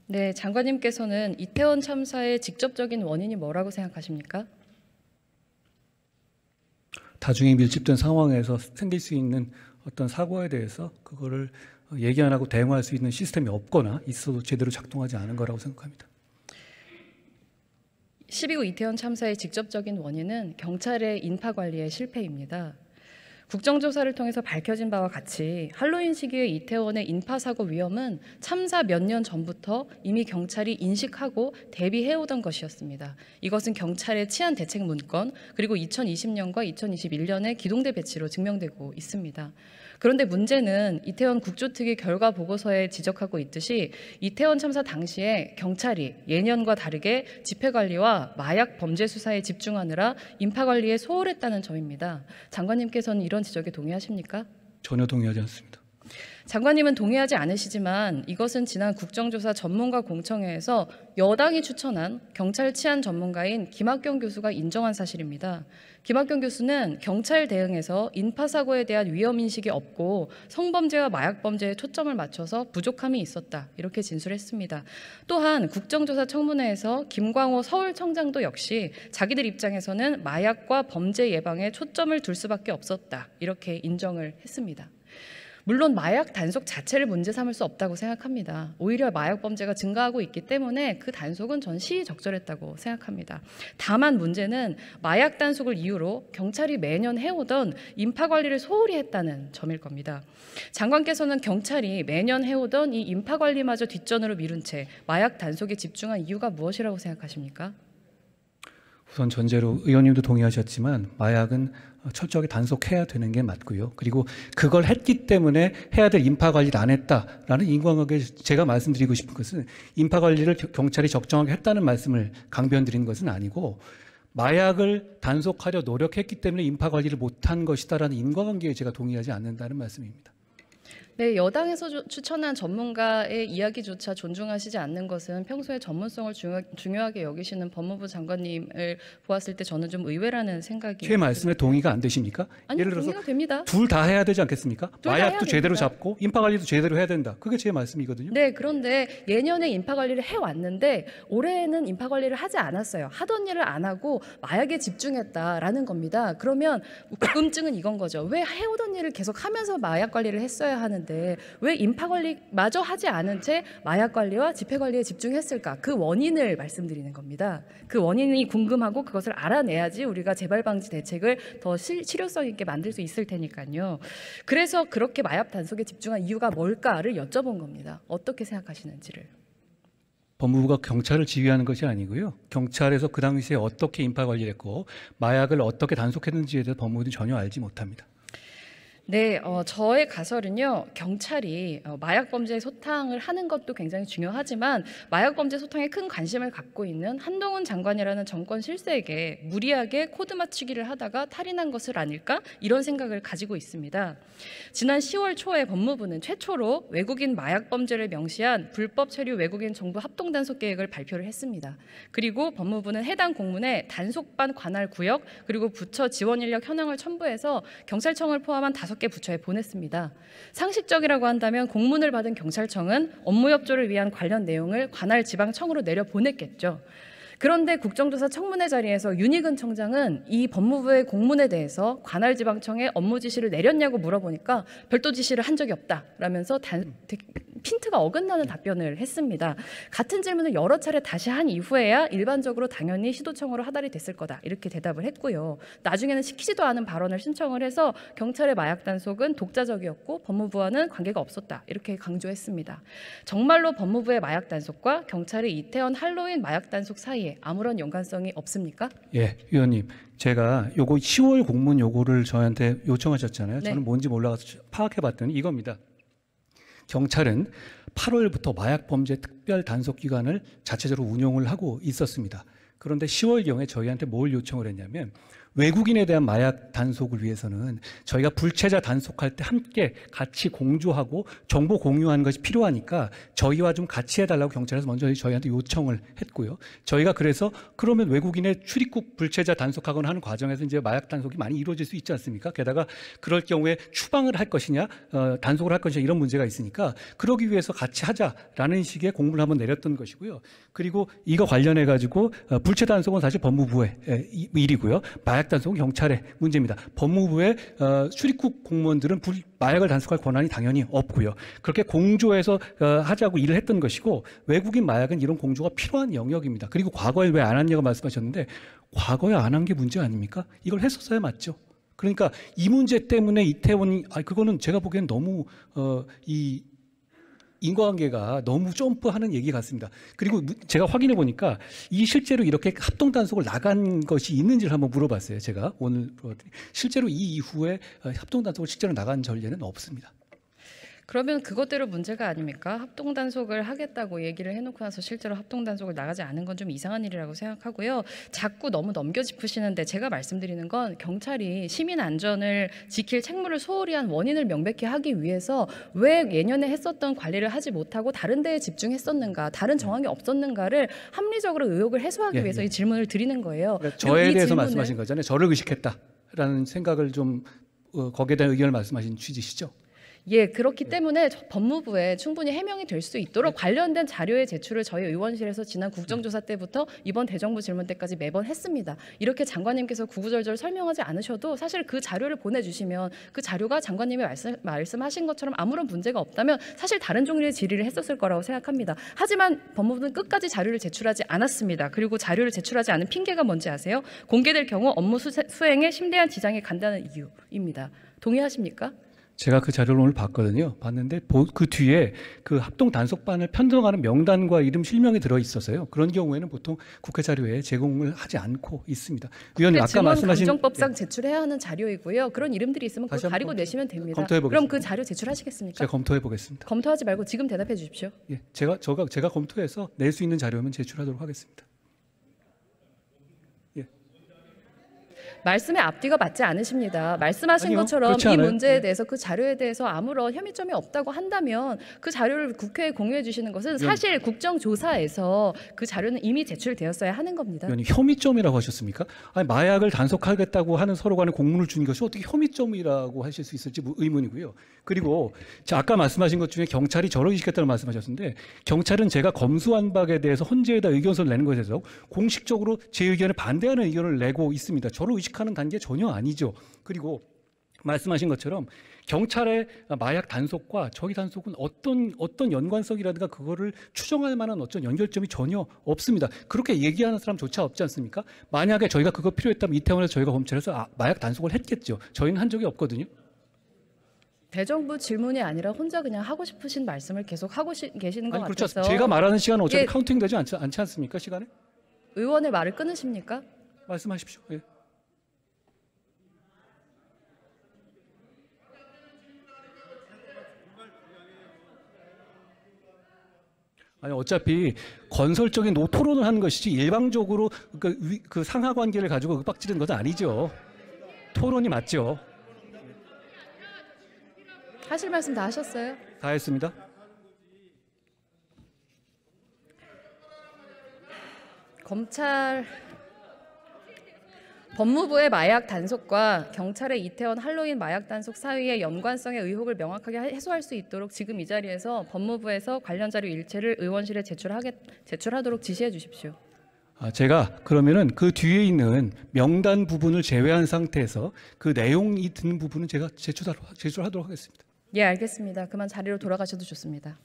네, 장관님께서는 이태원 참사의 직접적인 원인이 뭐라고 생각하십니까? 다중이 밀집된 상황에서 생길 수 있는 어떤 사고에 대해서 그거를 얘기 안 하고 대응할 수 있는 시스템이 없거나 있어도 제대로 작동하지 않은 거라고 생각합니다. 12구 이태원 참사의 직접적인 원인은 경찰의 인파 관리의 실패입니다. 국정조사를 통해서 밝혀진 바와 같이 할로윈 시기의 이태원의 인파사고 위험은 참사 몇 년 전부터 이미 경찰이 인식하고 대비해오던 것이었습니다. 이것은 경찰의 치안 대책 문건 그리고 2020년과 2021년의 기동대 배치로 증명되고 있습니다. 그런데 문제는 이태원 국조특위 결과 보고서에 지적하고 있듯이 이태원 참사 당시에 경찰이 예년과 다르게 집회관리와 마약 범죄 수사에 집중하느라 인파관리에 소홀했다는 점입니다. 장관님께서는 이런 지적에 동의하십니까? 전혀 동의하지 않습니다. 장관님은 동의하지 않으시지만 이것은 지난 국정조사 전문가 공청회에서 여당이 추천한 경찰 치안 전문가인 김학경 교수가 인정한 사실입니다. 김학경 교수는 경찰 대응에서 인파사고에 대한 위험인식이 없고 성범죄와 마약범죄에 초점을 맞춰서 부족함이 있었다, 이렇게 진술했습니다. 또한 국정조사 청문회에서 김광호 서울청장도 역시 자기들 입장에서는 마약과 범죄 예방에 초점을 둘 수밖에 없었다, 이렇게 인정을 했습니다. 물론 마약 단속 자체를 문제 삼을 수 없다고 생각합니다. 오히려 마약 범죄가 증가하고 있기 때문에 그 단속은 전 시의적절했다고 생각합니다. 다만 문제는 마약 단속을 이유로 경찰이 매년 해오던 인파 관리를 소홀히 했다는 점일 겁니다. 장관께서는 경찰이 매년 해오던 이 인파 관리마저 뒷전으로 미룬 채 마약 단속에 집중한 이유가 무엇이라고 생각하십니까? 우선 전제로 의원님도 동의하셨지만 마약은 철저하게 단속해야 되는 게 맞고요. 그리고 그걸 했기 때문에 해야 될 인파 관리를 안 했다라는 인과관계, 제가 말씀드리고 싶은 것은 인파 관리를 경찰이 적정하게 했다는 말씀을 강변드리는 것은 아니고 마약을 단속하려 노력했기 때문에 인파 관리를 못한 것이다라는 인과관계에 제가 동의하지 않는다는 말씀입니다. 네, 여당에서 추천한 전문가의 이야기조차 존중하시지 않는 것은 평소에 전문성을 중요하게 여기시는 법무부 장관님을 보았을 때 저는 좀 의외라는 생각이. 제 말씀에 동의가 안 되십니까? 아니, 예를 들어서 동의가 됩니다. 둘 다 해야 되지 않겠습니까? 마약도 제대로 됩니다. 잡고 인파 관리도 제대로 해야 된다. 그게 제 말씀이거든요. 네, 그런데 예년에 인파 관리를 해왔는데 올해는 인파 관리를 하지 않았어요. 하던 일을 안 하고 마약에 집중했다라는 겁니다. 그러면 궁금증은 이건 거죠. 왜 해오던 일을 계속 하면서 마약 관리를 했어야 하는데 왜 인파 관리마저 하지 않은 채 마약 관리와 집회 관리에 집중했을까? 그 원인을 말씀드리는 겁니다. 그 원인이 궁금하고 그것을 알아내야지 우리가 재발 방지 대책을 더 실효성 있게 만들 수 있을 테니까요. 그래서 그렇게 마약 단속에 집중한 이유가 뭘까를 여쭤본 겁니다. 어떻게 생각하시는지를. 법무부가 경찰을 지휘하는 것이 아니고요. 경찰에서 그 당시에 어떻게 인파 관리를 했고 마약을 어떻게 단속했는지에 대해서 법무부는 전혀 알지 못합니다. 네, 저의 가설은요, 경찰이 마약 범죄 소탕을 하는 것도 굉장히 중요하지만 마약 범죄 소탕에 큰 관심을 갖고 있는 한동훈 장관이라는 정권 실세에게 무리하게 코드 맞추기를 하다가 탈인한 것을 아닐까, 이런 생각을 가지고 있습니다. 지난 10월 초에 법무부는 최초로 외국인 마약 범죄를 명시한 불법 체류 외국인 정부 합동 단속 계획을 발표를 했습니다. 그리고 법무부는 해당 공문에 단속반 관할 구역 그리고 부처 지원 인력 현황을 첨부해서 경찰청을 포함한 5개 부처에 보냈습니다. 상식적이라고 한다면 공문을 받은 경찰청은 업무 협조를 위한 관련 내용을 관할 지방청으로 내려 보냈겠죠. 그런데 국정조사 청문회 자리에서 윤희근 청장은 이 법무부의 공문에 대해서 관할 지방청에 업무 지시를 내렸냐고 물어보니까 별도 지시를 한 적이 없다라면서 핀트가 어긋나는 답변을 했습니다. 같은 질문을 여러 차례 다시 한 이후에야 일반적으로 당연히 시도청으로 하달이 됐을 거다, 이렇게 대답을 했고요. 나중에는 시키지도 않은 발언을 신청을 해서 경찰의 마약 단속은 독자적이었고 법무부와는 관계가 없었다, 이렇게 강조했습니다. 정말로 법무부의 마약 단속과 경찰의 이태원 할로윈 마약 단속 사이에 아무런 연관성이 없습니까? 예, 위원님, 제가 요거 10월 공문 요거를 저한테 요청하셨잖아요. 네. 저는 뭔지 몰라서 파악해봤더니 이겁니다. 경찰은 8월부터 마약범죄 특별단속기관을 자체적으로 운영을 하고 있었습니다. 그런데 10월경에 저희한테 뭘 요청을 했냐면 외국인에 대한 마약 단속을 위해서는 저희가 불체자 단속할 때 함께 같이 공조하고 정보 공유하는 것이 필요하니까 저희와 좀 같이 해달라고 경찰에서 먼저 저희한테 요청을 했고요. 저희가 그래서 그러면 외국인의 출입국 불체자 단속하거나 하는 과정에서 이제 마약 단속이 많이 이루어질 수 있지 않습니까? 게다가 그럴 경우에 추방을 할 것이냐, 단속을 할 것이냐 이런 문제가 있으니까 그러기 위해서 같이 하자라는 식의 공문을 한번 내렸던 것이고요. 그리고 이거 관련해 가지고 불체 단속은 사실 법무부의 일이고요. 마약 단속은 경찰의 문제입니다. 법무부의 출입국 공무원들은 마약을 단속할 권한이 당연히 없고요. 그렇게 공조해서 하자고 일을 했던 것이고 외국인 마약은 이런 공조가 필요한 영역입니다. 그리고 과거에 왜 안 했냐고 말씀하셨는데 과거에 안 한 게 문제 아닙니까? 이걸 했었어야 맞죠. 그러니까 이 문제 때문에 이태원이 그거는 제가 보기엔 너무 이 인과관계가 너무 점프하는 얘기 같습니다. 그리고 제가 확인해 보니까 이 실제로 이렇게 합동 단속을 나간 것이 있는지를 한번 물어봤어요. 제가 오늘 실제로 이 이후에 합동 단속을 실제로 나간 전례는 없습니다. 그러면 그것대로 문제가 아닙니까? 합동 단속을 하겠다고 얘기를 해놓고 나서 실제로 합동 단속을 나가지 않은 건 좀 이상한 일이라고 생각하고요. 자꾸 너무 넘겨짚으시는데 제가 말씀드리는 건 경찰이 시민 안전을 지킬 책무를 소홀히 한 원인을 명백히 하기 위해서 왜 예년에 했었던 관리를 하지 못하고 다른 데에 집중했었는가, 다른 정황이 없었는가를 합리적으로 의혹을 해소하기 위해서 이 질문을 드리는 거예요. 그러니까 저에 대해서 말씀하신 거잖아요. 저를 의식했다라는 생각을 좀 거기에 대한 의견을 말씀하신 취지시죠? 예, 그렇기 때문에 법무부에 충분히 해명이 될 수 있도록 관련된 자료의 제출을 저희 의원실에서 지난 국정조사 때부터 이번 대정부 질문 때까지 매번 했습니다. 이렇게 장관님께서 구구절절 설명하지 않으셔도 사실 그 자료를 보내주시면 그 자료가 장관님이 말씀하신 것처럼 아무런 문제가 없다면 사실 다른 종류의 질의를 했었을 거라고 생각합니다. 하지만 법무부는 끝까지 자료를 제출하지 않았습니다. 그리고 자료를 제출하지 않은 핑계가 뭔지 아세요? 공개될 경우 업무 수행에 심대한 지장이 간다는 이유입니다. 동의하십니까? 제가 그 자료를 오늘 봤거든요. 봤는데 그 뒤에 그 합동 단속반을 편성하는 명단과 이름 실명이 들어 있어서요. 그런 경우에는 보통 국회 자료에 제공을 하지 않고 있습니다. 의원님 아까 말씀하신 감정법상 제출해야 하는 자료이고요. 그런 이름들이 있으면 그거 가리고 내시면 됩니다. 그럼 그 자료 제출하시겠습니까? 제가 검토해 보겠습니다. 검토하지 말고 지금 대답해 주십시오. 예, 제가 검토해서 낼 수 있는 자료면 제출하도록 하겠습니다. 말씀의 앞뒤가 맞지 않으십니다. 말씀하신 아니요, 것처럼 이 않아요. 문제에 대해서 그 자료에 대해서 아무런 혐의점이 없다고 한다면 그 자료를 국회에 공유해 주시는 것은 사실 국정조사에서 그 자료는 이미 제출되었어야 하는 겁니다. 의원님 혐의점이라고 하셨습니까? 아니, 마약을 단속하겠다고 하는 서로 간에 공문을 준 것이 어떻게 혐의점이라고 하실 수 있을지 의문이고요. 그리고 아까 말씀하신 것 중에 경찰이 저를 의식했다는 말씀하셨는데 경찰은 제가 검수완박에 대해서 헌재에다 의견서를 내는 것에 대해서 공식적으로 제 의견에 반대하는 의견을 내고 있습니다. 저를 의식하는 단계 전혀 아니죠. 그리고 말씀하신 것처럼 경찰의 마약 단속과 저희 단속은 어떤 연관성이라든가 그거를 추정할 만한 어떤 연결점이 전혀 없습니다. 그렇게 얘기하는 사람조차 없지 않습니까? 만약에 저희가 그거 필요했다면 이태원에서 저희가 검찰에서 마약 단속을 했겠죠. 저희는 한 적이 없거든요. 대정부 질문이 아니라 혼자 그냥 하고 싶으신 말씀을 계속 하고 계시는 것 그렇죠. 같아서 제가 말하는 시간은 어차피 카운팅 되지 않지 않습니까? 시간에? 의원의 말을 끊으십니까? 말씀하십시오. 예. 아니 어차피 건설적인 토론을 하는 것이지 일방적으로 그 상하 관계를 가지고 윽박지르는 것은 아니죠. 토론이 맞죠. 하실 말씀 다 하셨어요? 다 했습니다. 검찰 법무부의 마약 단속과 경찰의 이태원 할로윈 마약 단속 사이의 연관성의 의혹을 명확하게 해소할 수 있도록 지금 이 자리에서 법무부에서 관련 자료 일체를 의원실에 제출하도록 지시해 주십시오. 제가 그러면은 그 뒤에 있는 명단 부분을 제외한 상태에서 그 내용이 드는 부분은 제가 제출하도록 하겠습니다. 예, 알겠습니다. 그만 자리로 돌아가셔도 좋습니다.